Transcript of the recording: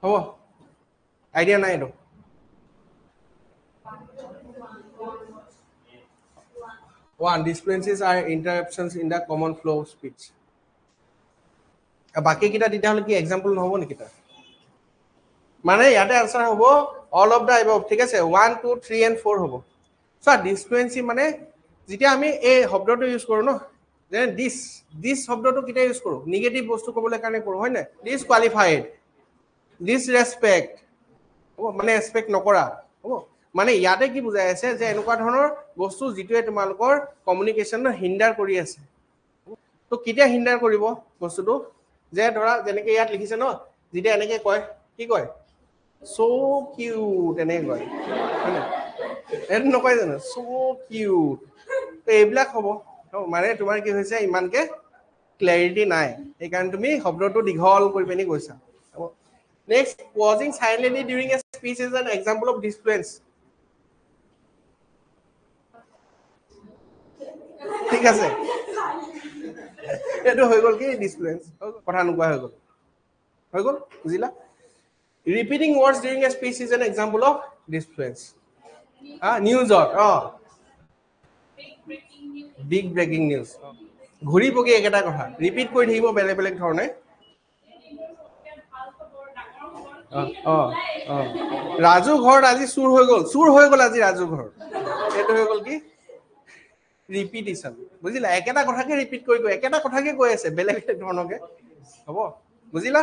হ'ব আইডিয়া নাই এটো one disfluencies are interruptions in the common flow of speech বাকি কিটা দিতা হলে কি एग्जांपल নহব নেকি তা মানে ইয়াতে आंसर হ'ব all of the above ঠিক আছে 1 2 3 and 4 হ'ব সো ডিসফ্লুয়েন্সি মানে যেতিয়া আমি এই শব্দটো ইউজ কৰো ন যে দিস শব্দটো কিটা ইউজ কৰো নেগেটিভ বস্তু কবলৈ কাৰণে কৰো হয় না ডিসকোয়ালিফাইড ডিসৰেসপেক্ট মানে এক্সপেক্ট নকৰা হ'ব মানে ইয়াতে কি বুজাই আছে যে এনেকুৱা ধৰণৰ বস্তু যিটোৱে তোমালোকৰ কমিউনিকেশন হিন্ডাৰ কৰি আছে তো কিটা হিন্ডাৰ কৰিব বস্তুটো যে ধৰা যেনেকৈ ইয়াত লিখিছে ন যেতিয়া এনেকৈ কয় কি কয় সো কিউট এনেকৈ কয় হয়নে এটো নকয় জানো সো কিউট তো এইবিলাক হ'ব মানে তোমাৰ কি হৈছে ইমানকে ক্লেৰিটি নাই এই কাৰণ তুমি শব্দটো দীঘল কৰি পেনি কৈছা next pausing silently during a speech is an example of disfluence ঠিক আছে এটো হৈ গল কি ডিসপ্লেন্স কথা নুকুৱা হৈ গল বুজিলা repeating words during a speech is an example of disfluence news big breaking news ঘুৰি পকি একেটা কথা ৰিপিট কৰি থাকিব বেলে বেলেগ ধৰণে ৰাজু ঘৰত আজি চুৰ হৈ গল আজি ৰাজু ঘৰ এটো হৈ গল কি ৰিপিটিশন বুজিলা একেটা কথাকে ৰিপিট কৰি একেটা কথাকে কৈ আছে বেলেগ বেলেগ ধৰণকে হ'ব বুজিলা